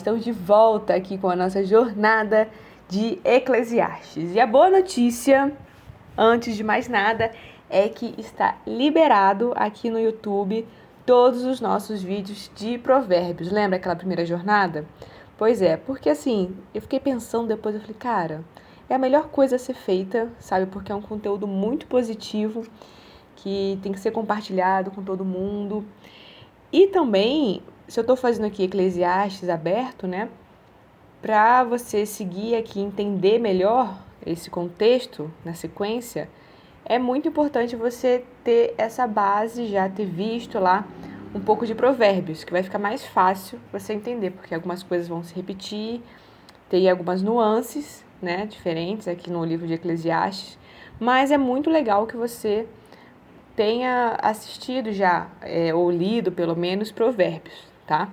estamos de volta aqui com a nossa jornada de Eclesiastes. E a boa notícia, antes de mais nada, é que está liberado aqui no YouTube todos os nossos vídeos de provérbios. Lembra aquela primeira jornada? Pois é, porque assim, eu fiquei pensando depois, eu falei, cara, é a melhor coisa a ser feita, sabe? Porque é um conteúdo muito positivo, que tem que ser compartilhado com todo mundo. E também, se eu estou fazendo aqui Eclesiastes aberto, né? Para você seguir aqui, entender melhor esse contexto na sequência, é muito importante você ter essa base, já ter visto lá um pouco de provérbios, que vai ficar mais fácil você entender, porque algumas coisas vão se repetir, tem algumas nuances, né, diferentes aqui no livro de Eclesiastes, mas é muito legal que você tenha assistido já, ou lido pelo menos, provérbios, tá?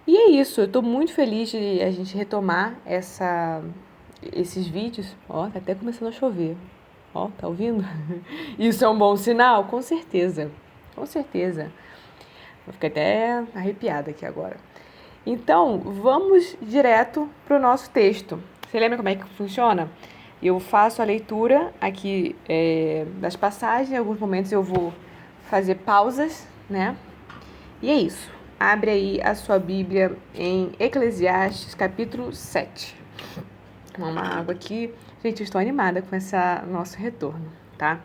E é isso, eu tô muito feliz de a gente retomar esses vídeos. Ó, tá até começando a chover. Ó, tá ouvindo? Isso é um bom sinal? Com certeza, com certeza. Vou ficar até arrepiada aqui agora. Então, vamos direto pro nosso texto. Você lembra como é que funciona? Eu faço a leitura aqui das passagens, em alguns momentos eu vou fazer pausas, né? E é isso. Abre aí a sua Bíblia em Eclesiastes, capítulo 7. Vou tomar uma água aqui. Gente, eu estou animada com esse nosso retorno, tá?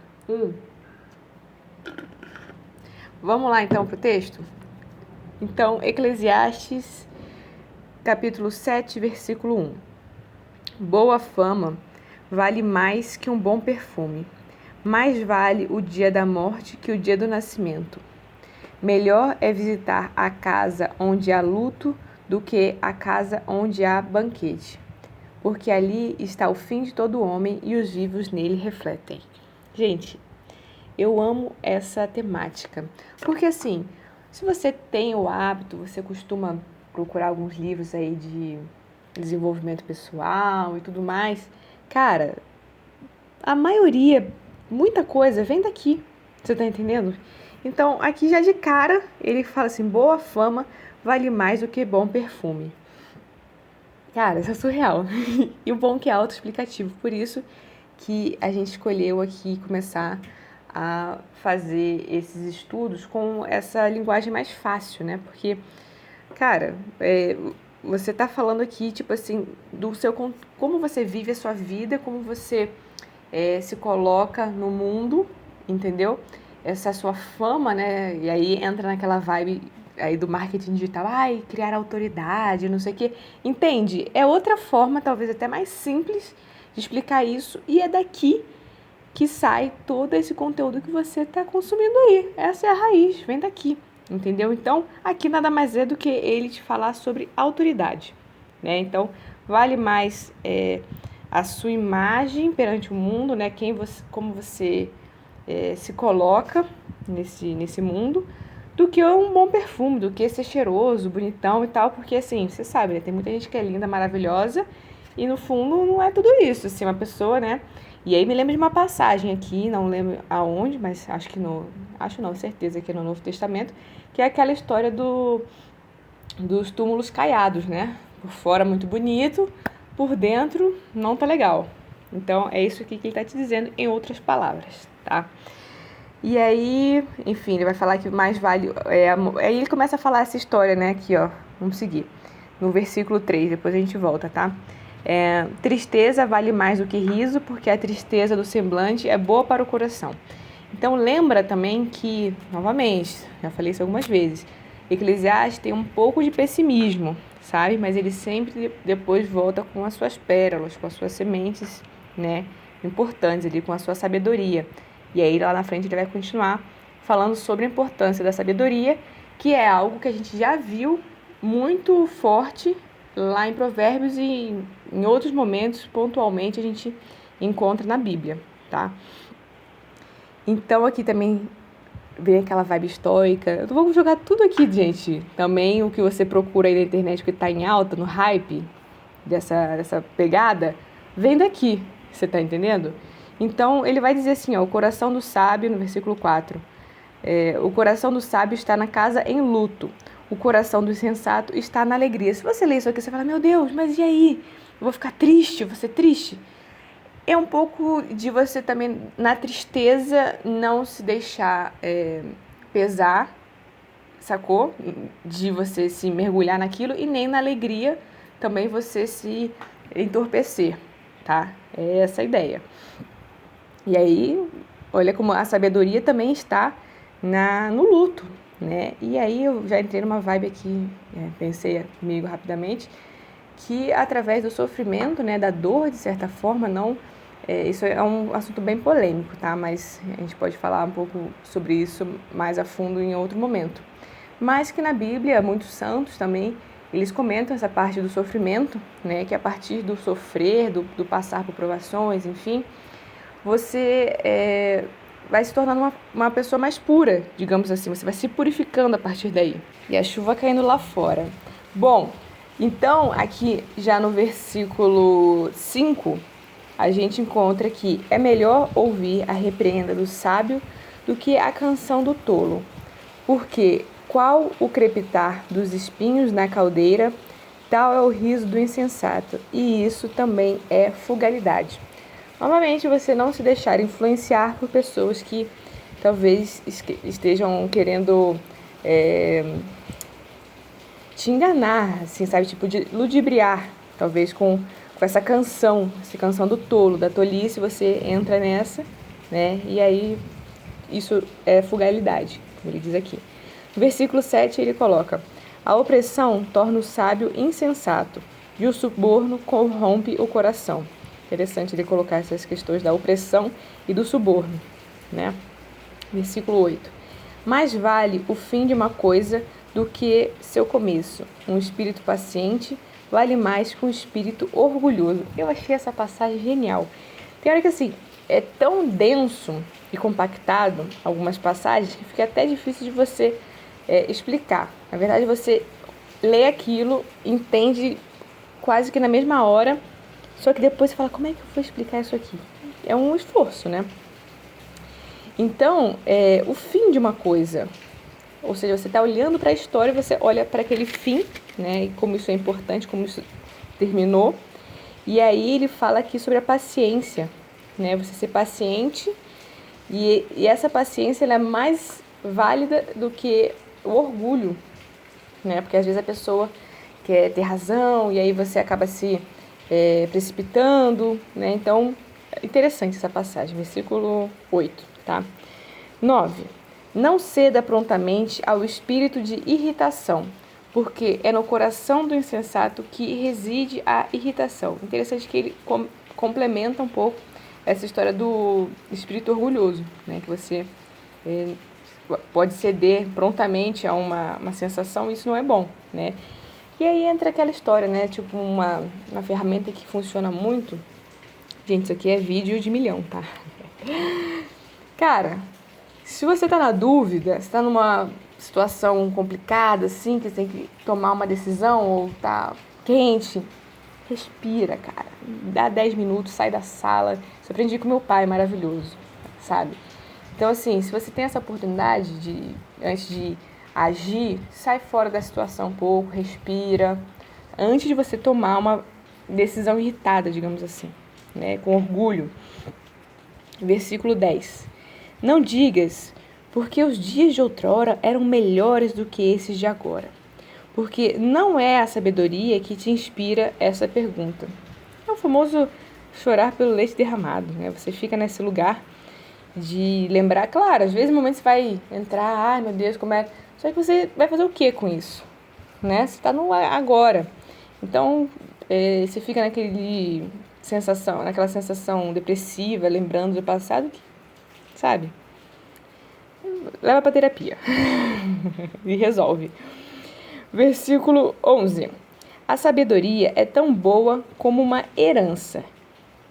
Vamos lá, então, pro texto? Então, Eclesiastes, capítulo 7, versículo 1. Boa fama vale mais que um bom perfume. Mais vale o dia da morte que o dia do nascimento. Melhor é visitar a casa onde há luto do que a casa onde há banquete, porque ali está o fim de todo homem e os vivos nele refletem. Gente, eu amo essa temática, porque assim, se você tem o hábito, você costuma procurar alguns livros aí de desenvolvimento pessoal e tudo mais, cara, a maioria, muita coisa vem daqui, você tá entendendo? Então, aqui já de cara, ele fala assim, boa fama vale mais do que bom perfume. Cara, isso é surreal. E o bom que é autoexplicativo, por isso que a gente escolheu aqui começar a fazer esses estudos com essa linguagem mais fácil, né? Porque, cara, você tá falando aqui, tipo assim, do seu como você vive a sua vida, como você se coloca no mundo, entendeu? Essa sua fama, né? E aí entra naquela vibe aí do marketing digital, ai, criar autoridade, não sei o quê. Entende? É outra forma, talvez até mais simples, de explicar isso, e é daqui que sai todo esse conteúdo que você está consumindo aí. Essa é a raiz, vem daqui, entendeu? Então, aqui nada mais é do que ele te falar sobre autoridade, né? Então, vale mais a sua imagem perante o mundo, né? Como você se coloca nesse mundo, do que um bom perfume, do que ser cheiroso, bonitão e tal, porque assim, você sabe, né? Tem muita gente que é linda, maravilhosa, e no fundo não é tudo isso, assim, uma pessoa, né? E aí me lembro de uma passagem aqui, não lembro aonde, mas acho não, certeza que é no Novo Testamento, que é aquela história dos túmulos caiados, né? Por fora muito bonito, por dentro não tá legal. Então é isso aqui que ele tá te dizendo em outras palavras, tá? E aí, enfim, ele vai falar que mais vale... aí ele começa a falar essa história, né? Aqui, ó, vamos seguir. No versículo 3, depois a gente volta, tá? Tristeza vale mais do que riso, porque a tristeza do semblante é boa para o coração. Então lembra também que, novamente, já falei isso algumas vezes, Eclesiastes tem um pouco de pessimismo, sabe? Mas ele sempre depois volta com as suas pérolas, com as suas sementes, né? Importantes ali, com a sua sabedoria. E aí lá na frente ele vai continuar falando sobre a importância da sabedoria, que é algo que a gente já viu muito forte lá em Provérbios e em outros momentos, pontualmente, a gente encontra na Bíblia, tá? Então aqui também vem aquela vibe estoica. Eu vou jogar tudo aqui, gente. Também o que você procura aí na internet que tá em alta, no hype dessa pegada, vem daqui, você tá entendendo? Então ele vai dizer assim, ó, o coração do sábio, no versículo 4, o coração do sábio está na casa em luto. o coração do insensato está na alegria. Se você lê isso aqui, você fala, meu Deus, mas e aí? Eu vou ficar triste, vou ser triste? É um pouco de você também, na tristeza, não se deixar pesar, sacou? De você se mergulhar naquilo, e nem na alegria também você se entorpecer, tá? É essa a ideia. E aí, olha como a sabedoria também está no luto, né? E aí eu já entrei numa vibe aqui, pensei comigo rapidamente, que através do sofrimento, né, da dor, de certa forma, não... isso é um assunto bem polêmico, tá? Mas a gente pode falar um pouco sobre isso mais a fundo em outro momento. Mas que na Bíblia, muitos santos também, eles comentam essa parte do sofrimento, né? Que a partir do sofrer, do passar por provações, enfim, você vai se tornando uma pessoa mais pura, digamos assim. Você vai se purificando a partir daí. E a chuva caindo lá fora. Bom, então aqui já no versículo 5, a gente encontra que é melhor ouvir a repreenda do sábio do que a canção do tolo. Porque qual o crepitar dos espinhos na caldeira, tal é o riso do insensato. E isso também é fugalidade. Novamente, você não se deixar influenciar por pessoas que talvez estejam querendo te enganar, assim, sabe? Tipo, de ludibriar, talvez com essa canção do tolo, da tolice, você entra nessa, né? E aí, isso é fugalidade, como ele diz aqui. No versículo 7, ele coloca: a opressão torna o sábio insensato, e o suborno corrompe o coração. Interessante ele colocar essas questões da opressão e do suborno, né? Versículo 8. Mais vale o fim de uma coisa do que seu começo. Um espírito paciente vale mais que um espírito orgulhoso. Eu achei essa passagem genial. Tem hora que, assim, é tão denso e compactado, algumas passagens, que fica até difícil de você explicar. Na verdade, você lê aquilo, entende quase que na mesma hora, só que depois você fala, como é que eu vou explicar isso aqui? É um esforço, né? Então, o fim de uma coisa, ou seja, você está olhando para a história, você olha para aquele fim, né? E como isso é importante, como isso terminou. E aí ele fala aqui sobre a paciência, né? Você ser paciente, e essa paciência ela é mais válida do que o orgulho, né? Porque às vezes a pessoa quer ter razão e aí você acaba se precipitando, né? Então, interessante essa passagem, versículo 8, tá? 9. Não ceda prontamente ao espírito de irritação, porque é no coração do insensato que reside a irritação. Interessante que ele complementa um pouco essa história do espírito orgulhoso, né? Que você pode ceder prontamente a uma sensação, isso não é bom, né? E aí entra aquela história, né? Tipo uma ferramenta que funciona muito. Gente, isso aqui é vídeo de milhão, tá? Cara, se você tá na dúvida, se tá numa situação complicada, assim, que você tem que tomar uma decisão ou tá quente, respira, cara. Dá 10 minutos, sai da sala. Isso eu aprendi com meu pai, maravilhoso, sabe? Então, assim, se você tem essa oportunidade de, antes de agir, sai fora da situação um pouco, respira, antes de você tomar uma decisão irritada, digamos assim, né, com orgulho. Versículo 10. Não digas, porque os dias de outrora eram melhores do que esses de agora. Porque não é a sabedoria que te inspira essa pergunta. É o famoso chorar pelo leite derramado, né? Você fica nesse lugar de lembrar, claro, às vezes no momento você vai entrar, ai meu Deus, como é... Só que você vai fazer o que com isso? Né? Você está no agora. Então, você fica naquela sensação depressiva, lembrando do passado, que, sabe? Leva para terapia e resolve. Versículo 11. A sabedoria é tão boa como uma herança,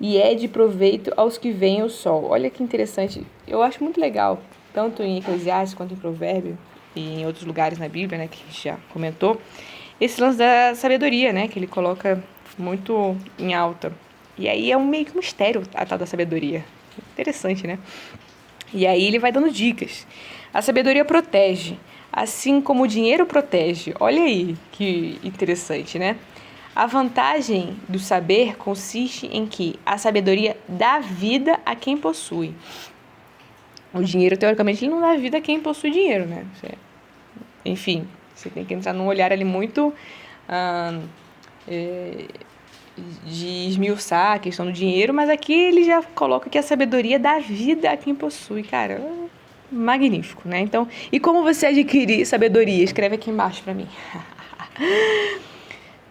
e é de proveito aos que veem o sol. Olha que interessante. Eu acho muito legal, tanto em Eclesiastes quanto em Provérbio e em outros lugares na Bíblia, né, que a gente já comentou, esse lance da sabedoria, né, que ele coloca muito em alta. E aí é meio que um mistério a tal da sabedoria. Interessante, né? E aí ele vai dando dicas. A sabedoria protege, assim como o dinheiro protege. Olha aí que interessante, né? A vantagem do saber consiste em que a sabedoria dá vida a quem possui. O dinheiro, teoricamente, ele não dá vida a quem possui dinheiro, né? Enfim, você tem que entrar num olhar ali muito de esmiuçar a questão do dinheiro, mas aqui ele já coloca que a sabedoria dá vida a quem possui. Cara, magnífico, né? Então, e como você adquirir sabedoria? Escreve aqui embaixo para mim.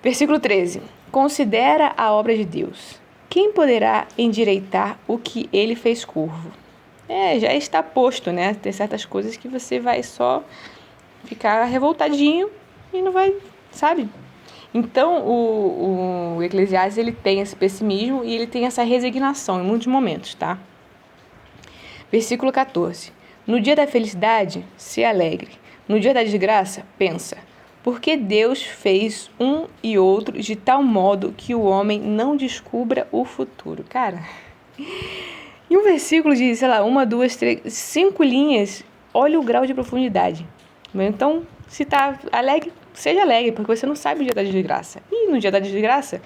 Versículo 13. Considera a obra de Deus. Quem poderá endireitar o que ele fez curvo? Já está posto, né? Tem certas coisas que você vai só ficar revoltadinho e não vai, sabe? Então, o Eclesiastes, ele tem esse pessimismo e ele tem essa resignação em muitos momentos, tá? Versículo 14. No dia da felicidade, se alegre. No dia da desgraça, pensa. Porque Deus fez um e outro de tal modo que o homem não descubra o futuro. Cara, e um versículo de, 1, 2, 3, 5 linhas, olha o grau de profundidade. Então, se tá alegre, seja alegre, porque você não sabe o dia da desgraça. E no dia da desgraça,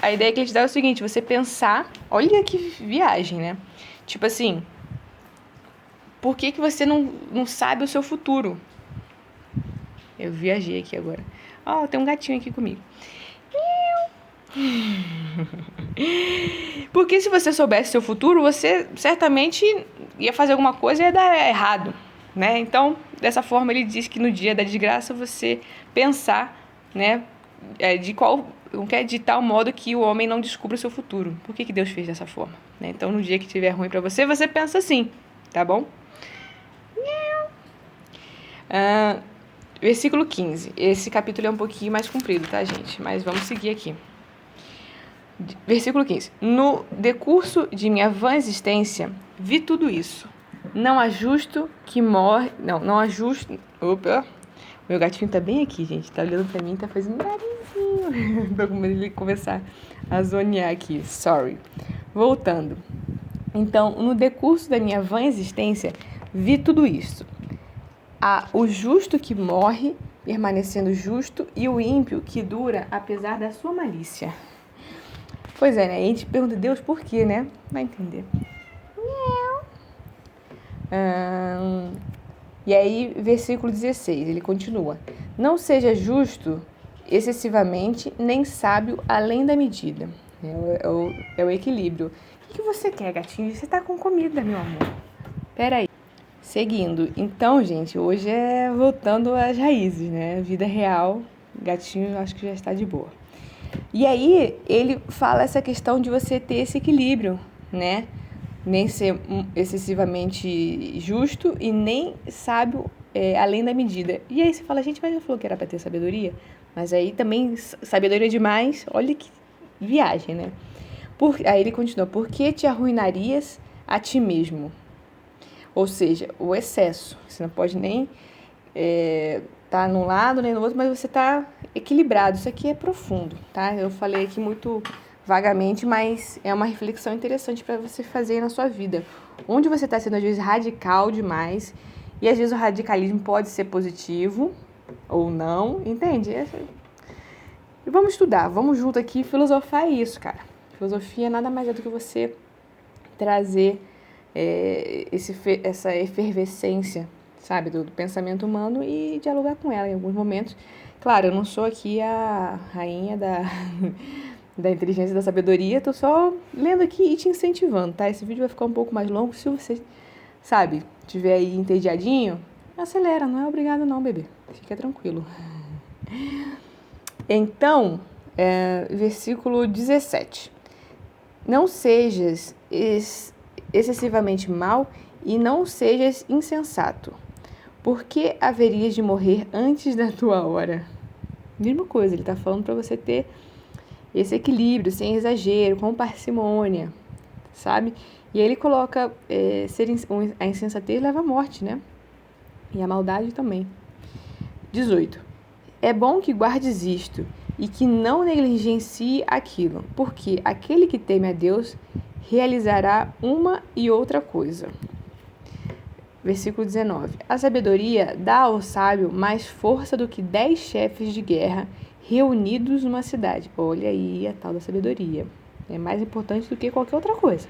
a ideia que ele te dá é o seguinte, você pensar, olha que viagem, né? Tipo assim, por que você não sabe o seu futuro? Eu viajei aqui agora. Tem um gatinho aqui comigo. Porque se você soubesse seu futuro, você certamente ia fazer alguma coisa e ia dar errado, né? Então, dessa forma, ele diz que no dia da desgraça você pensar, né, de tal modo que o homem não descubra o seu futuro. Por que Deus fez dessa forma? Né? Então, no dia que estiver ruim pra você, você pensa assim, tá bom? Versículo 15. Esse capítulo é um pouquinho mais comprido, tá, gente? Mas vamos seguir aqui. Versículo 15. No decurso de minha vã existência, vi tudo isso. Não há justo que morre... Não há justo... Opa! Meu gatinho tá bem aqui, gente. Tá olhando pra mim, tá fazendo narizinho. Tô com medo de começar a zonear aqui. Sorry. Voltando. Então, no decurso da minha vã existência, vi tudo isso. Há o justo que morre, permanecendo justo, e o ímpio que dura, apesar da sua malícia. Pois é, né? A gente pergunta, Deus, por quê, né? Vai entender. E aí, versículo 16, ele continua. Não seja justo excessivamente, nem sábio além da medida. É o equilíbrio. O que você quer, gatinho? Você tá com comida, meu amor. Peraí. Seguindo. Então, gente, hoje é voltando às raízes, né? Vida real. Gatinho, acho que já está de boa. E aí, ele fala essa questão de você ter esse equilíbrio, né? Nem ser excessivamente justo e nem sábio além da medida. E aí você fala, gente, mas ele falou que era para ter sabedoria? Mas aí também, sabedoria demais, olha que viagem, né? Aí ele continua, por que te arruinarias a ti mesmo? Ou seja, o excesso. Você não pode nem tá num lado nem no outro, mas você tá equilibrado. Isso aqui é profundo, tá? Eu falei aqui muito vagamente, mas é uma reflexão interessante para você fazer na sua vida. Onde você está sendo, às vezes, radical demais, e às vezes o radicalismo pode ser positivo ou não, entende? E vamos estudar, vamos junto aqui filosofar isso, cara. Filosofia nada mais é do que você trazer essa efervescência, sabe, do pensamento humano e dialogar com ela em alguns momentos. Claro, eu não sou aqui a rainha da inteligência e da sabedoria, tô só lendo aqui e te incentivando, tá? Esse vídeo vai ficar um pouco mais longo, se você, sabe, tiver aí entediadinho, acelera, não é obrigado não, bebê, fica tranquilo. Então, versículo 17. Não sejas excessivamente mau e não sejas insensato, porque haverias de morrer antes da tua hora. Mesma coisa, ele está falando para você ter esse equilíbrio, sem exagero, com parcimônia, sabe? E aí ele coloca a insensatez leva à morte, né? E a maldade também. 18. É bom que guardes isto e que não negligencie aquilo, porque aquele que teme a Deus realizará uma e outra coisa. Versículo 19. A sabedoria dá ao sábio mais força do que 10 chefes de guerra reunidos numa cidade. Olha aí a tal da sabedoria. É mais importante do que qualquer outra coisa,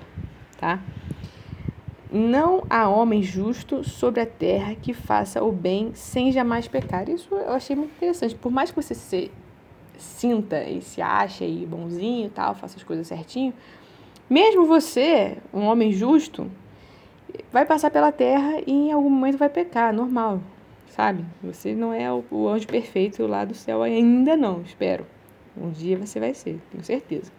tá? Não há homem justo sobre a terra que faça o bem sem jamais pecar. Isso eu achei muito interessante. Por mais que você se sinta e se ache aí bonzinho e tal, faça as coisas certinho, mesmo você, um homem justo, vai passar pela terra e em algum momento vai pecar, normal, sabe? Você não é o anjo perfeito lá do céu ainda não, espero. Um dia você vai ser, tenho certeza.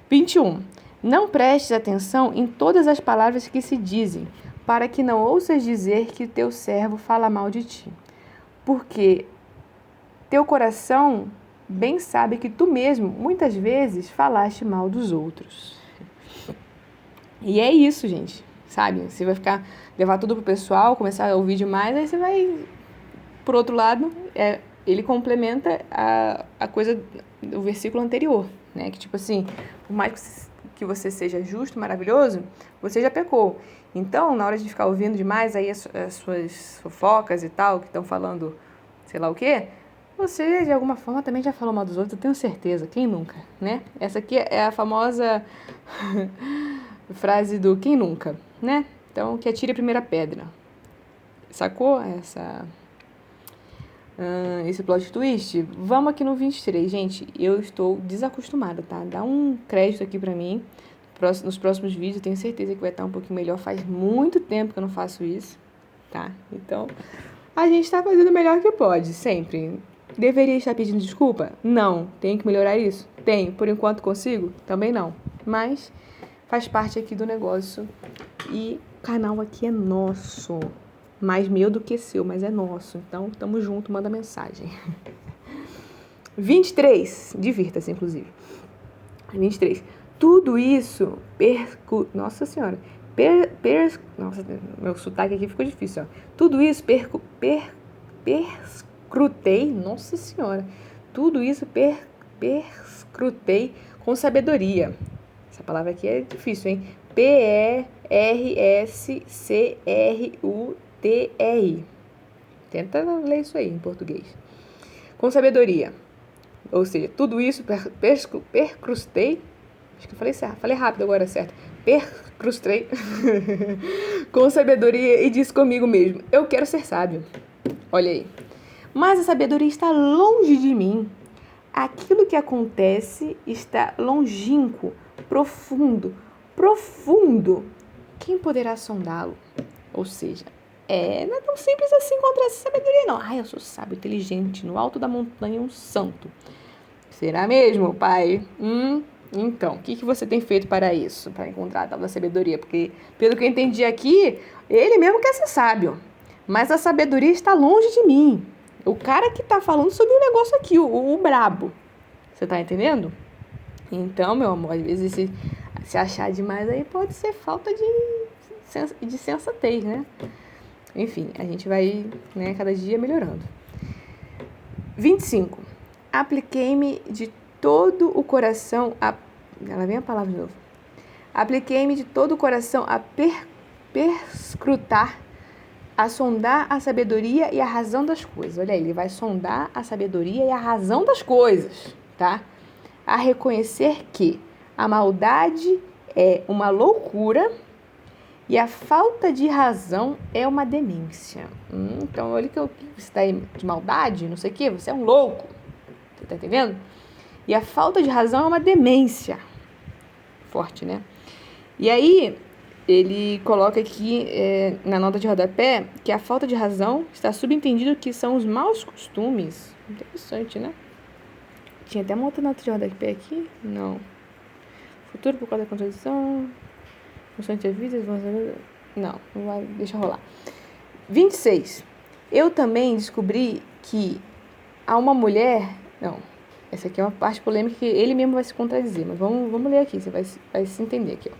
21. Não prestes atenção em todas as palavras que se dizem, para que não ouças dizer que teu servo fala mal de ti. Porque teu coração bem sabe que tu mesmo, muitas vezes, falaste mal dos outros. E é isso, gente. Sabe? Você vai levar tudo pro pessoal, começar a ouvir demais, aí você vai, por outro lado, ele complementa a coisa do versículo anterior, né? Que tipo assim, por mais que você seja justo, maravilhoso, você já pecou. Então, na hora de ficar ouvindo demais aí as suas fofocas e tal, que estão falando sei lá o quê, você de alguma forma também já falou mal dos outros, eu tenho certeza, quem nunca, né? Essa aqui é a famosa frase do quem nunca, né? Então, que atire a primeira pedra. Sacou esse plot twist? Vamos aqui no 23, gente. Eu estou desacostumada, tá? Dá um crédito aqui pra mim. Nos próximos vídeos, eu tenho certeza que vai estar um pouquinho melhor. Faz muito tempo que eu não faço isso, tá? Então, a gente tá fazendo o melhor que pode, sempre. Deveria estar pedindo desculpa? Não. Tenho que melhorar isso? Tenho. Por enquanto consigo? Também não. Mas faz parte aqui do negócio. E o canal aqui é nosso. Mais meu do que seu, mas é nosso. Então, tamo junto, manda mensagem. 23. Divirta-se, inclusive. 23. Tudo isso Nossa Senhora. Nossa, meu sotaque aqui ficou difícil, ó. Tudo isso perscrutei. Nossa Senhora. Tudo isso perscrutei com sabedoria. Essa palavra aqui é difícil, hein? Perscrutei. Tenta ler isso aí em português. Com sabedoria. Ou seja, tudo isso perscrutei. Acho que eu falei certo. Falei rápido agora, certo. Perscrutei. Com sabedoria e disse comigo mesmo: eu quero ser sábio. Olha aí. Mas a sabedoria está longe de mim. Aquilo que acontece está longínquo, profundo. Quem poderá sondá-lo? Ou seja, não é tão simples assim encontrar essa sabedoria, não. Eu sou sábio, inteligente, no alto da montanha, um santo. Será mesmo, pai? Então, o que você tem feito para isso? Para encontrar a tal da sabedoria? Porque, pelo que eu entendi aqui, ele mesmo quer ser sábio. Mas a sabedoria está longe de mim. O cara que está falando sobre o negócio aqui, o brabo. Você tá entendendo? Então, meu amor, às vezes se achar demais aí pode ser falta de sensatez, né? Enfim, a gente vai, né, cada dia melhorando. 25. Apliquei-me de todo o coração Ela vem a palavra de novo. Apliquei-me de todo o coração a perscrutar, a sondar a sabedoria e a razão das coisas. Olha aí, ele vai sondar a sabedoria e a razão das coisas, tá? A reconhecer que a maldade é uma loucura e a falta de razão é uma demência. Então, olha que você está aí de maldade, não sei o quê, você é um louco. Você tá entendendo? E a falta de razão é uma demência. Forte, né? E aí, ele coloca aqui na nota de rodapé que a falta de razão está subentendido que são os maus costumes. Interessante, né? Tinha até uma outra nota de rodapé aqui? Não. Futuro por causa da contradição. Constante a vida. Não vai, deixa rolar. 26. Eu também descobri que há uma mulher... Não, essa aqui é uma parte polêmica que ele mesmo vai se contradizer, mas vamos ler aqui, você vai se entender aqui, ó.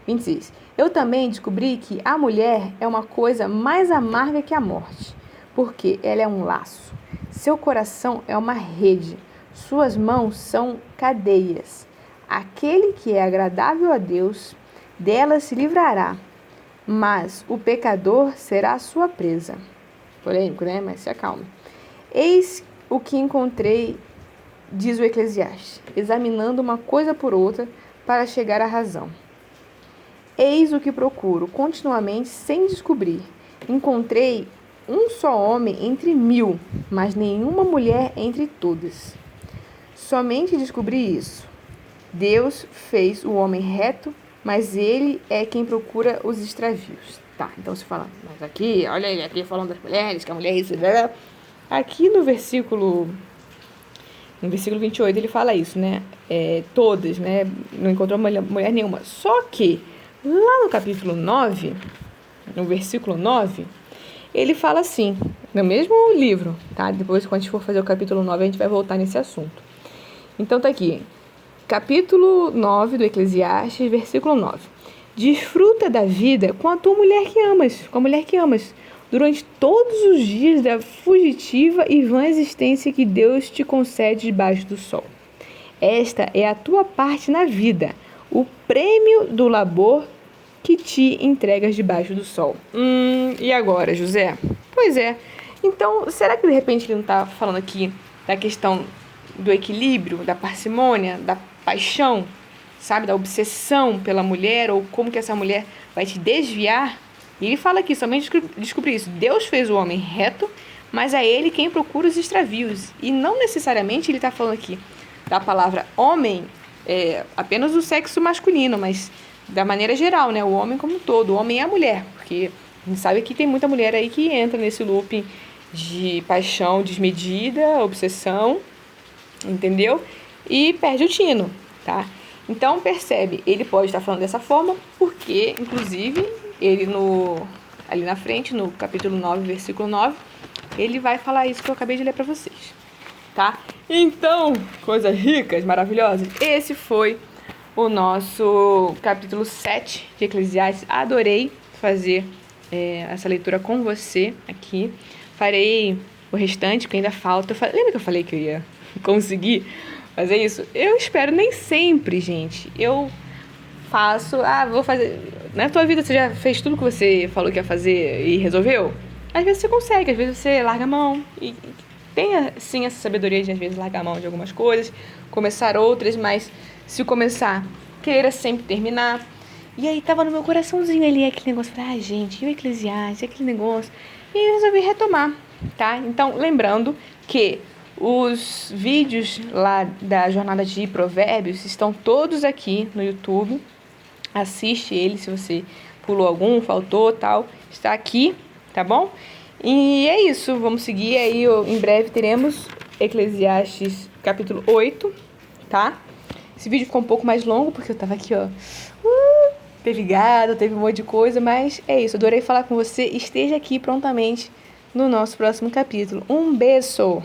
26. Eu também descobri que a mulher é uma coisa mais amarga que a morte, porque ela é um laço, seu coração é uma rede, suas mãos são cadeias. Aquele que é agradável a Deus, dela se livrará, mas o pecador será a sua presa. Polêmico, né? Mas se acalme. Eis o que encontrei, diz o Eclesiastes, examinando uma coisa por outra para chegar à razão. Eis o que procuro continuamente sem descobrir. Encontrei um só homem entre 1000, mas nenhuma mulher entre todas. Somente descobri isso. Deus fez o homem reto, mas ele é quem procura os extravios. Tá, então se fala, mas aqui, olha ele aqui falando das mulheres, que a mulher é isso, aqui no versículo 28 ele fala isso, né? Todas, né? Não encontrou mulher nenhuma. Só que lá no capítulo 9, no versículo 9, ele fala assim, no mesmo livro, tá? Depois, quando a gente for fazer o capítulo 9, a gente vai voltar nesse assunto. Então tá aqui, capítulo 9 do Eclesiastes, versículo 9. Desfruta da vida com a tua mulher que amas, com a mulher que amas, durante todos os dias da fugitiva e vã existência que Deus te concede debaixo do sol. Esta é a tua parte na vida, o prêmio do labor que te entregas debaixo do sol. E agora, José? Pois é. Então, será que de repente ele não está falando aqui da questão do equilíbrio, da parcimônia, da paixão, sabe? Da obsessão pela mulher, ou como que essa mulher vai te desviar? E ele fala aqui, somente descobrir isso. Deus fez o homem reto, mas é ele quem procura os extravios. E não necessariamente ele está falando aqui da palavra homem, apenas do sexo masculino, mas da maneira geral, né? O homem como um todo, o homem é a mulher, porque a gente sabe que tem muita mulher aí que entra nesse looping de paixão desmedida, obsessão, entendeu? E perde o tino, tá? Então, percebe, ele pode estar falando dessa forma, porque, inclusive, ele ali na frente, no capítulo 9, versículo 9, ele vai falar isso que eu acabei de ler para vocês, tá? Então, coisas ricas, maravilhosas, esse foi o nosso capítulo 7 de Eclesiastes. Adorei fazer essa leitura com você aqui. Farei o restante, que ainda falta. Lembra que eu falei que eu ia conseguir fazer isso? Eu espero, nem sempre, gente. Eu faço, vou fazer. Na tua vida você já fez tudo que você falou que ia fazer e resolveu? Às vezes você consegue, às vezes você larga a mão. E tenha, sim, essa sabedoria de, às vezes, largar a mão de algumas coisas, começar outras, mas se começar, queira sempre terminar. E aí tava no meu coraçãozinho ali aquele negócio, falei, gente, e o Eclesiastes, aquele negócio. E eu resolvi retomar, tá? Então, lembrando que os vídeos lá da Jornada de Provérbios estão todos aqui no YouTube. Assiste ele se você pulou algum, faltou, tal. Está aqui, tá bom? E é isso, vamos seguir aí. Em breve teremos Eclesiastes capítulo 8, tá? Esse vídeo ficou um pouco mais longo, porque eu tava aqui, ó. Teve gado, teve um monte de coisa, mas é isso. Adorei falar com você. Esteja aqui prontamente no nosso próximo capítulo. Um beijo!